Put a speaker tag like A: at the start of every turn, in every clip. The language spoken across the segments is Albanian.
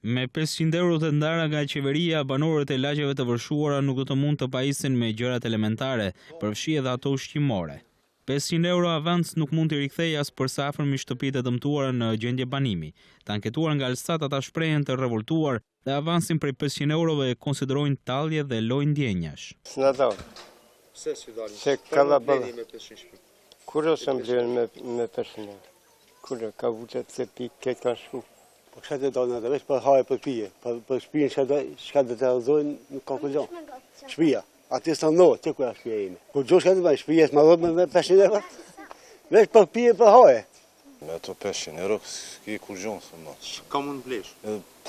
A: Me 500 euro të ndara nga qeveria, banorët e lagjeve të vërshuara nuk do të mund të pajisin me gjërat elementare, përfshi edhe ato ushqimore. 500 euro avans nuk mund të rikthejë as përsafermi shtëpitë e dëmtuara në gjendje banimi. Të anketuar nga Elstat ata shprehen të revoltuar dhe avansin prej 500 eurove e konsiderojnë tallje dhe lojë ndjenjash.
B: S'na dal.
C: Pse si dalin?
B: Se ka la balla.
C: Me 500 shpi.
B: Kur ose mbledhen me 500 euro. Kur ka vutet se pikë ka shku.
D: Po çka të dalin atë, veç për hajë për pije, për shtëpinë çka do të realizojnë nuk ka kujon. Shtëpia, aty s'ka ndodh, te ku është shtëpia ime. Kur gjosh ka të bëj shtëpia më dhot me 500 euro. Veç për pije për hajë.
E: Me ato 500 euro s'ke kur gjon s'mo.
C: Ka mund blesh?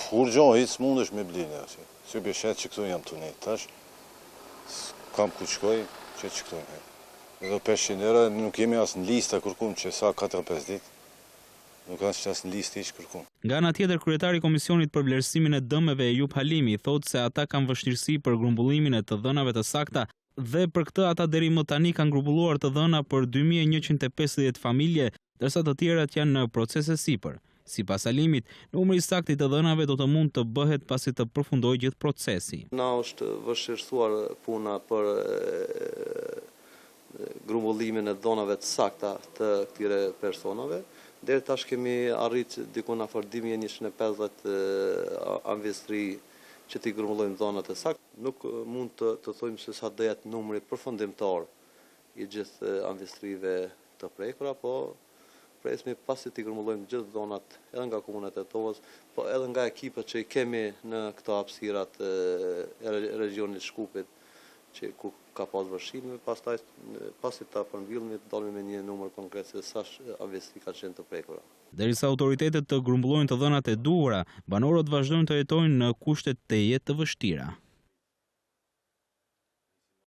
E: Kur gjon hiç mundesh me blinë aty. Si be shet që këtu jam tunë tash. Kam ku shkoj, që këtu. Edhe 500 euro nuk jemi as në listë kërkum që sa 4-5 ditë. Nuk kanë qas në listë hiç kërkum.
A: Nga ana tjetër, kryetari i Komisionit për vlerësimin e dëmeve Eyub Halimi thotë se ata kanë vështirësi për grumbullimin e të dhënave të sakta dhe për këtë ata deri më tani kanë grumbulluar të dhëna për 2150 familje, ndërsa të tjerat janë në procese sipër. Sipas Halimit, numri i saktë i të dhënave do të mund të bëhet pasi të përfundojë gjithë procesi.
F: Na është vështirësuar puna për grumbullimin e dhënave të sakta të këtyre personave. Deri tash kemi arrit diku në afër 2150 amvestri që t'i grumbullojmë dhënat e sakta. Nuk mund të thojmë se sa do jetë numri përfundimtar i gjithë amvestrive të prekura, po presmi pasi t'i grumbullojmë gjithë dhënat edhe nga komunat e Tovës, po edhe nga ekipet që i kemi në këto hapësirat e regionit Shkupit, që ku ka pas vështirësi, pasi ta përmbyllim të dalmi me një numër konkret se sa amvestri ka qenë të prekura.
A: Derisa autoritetet të grumbullojnë të dhënat e duhura, banorët vazhdojnë të jetojnë në kushte teje të vështira.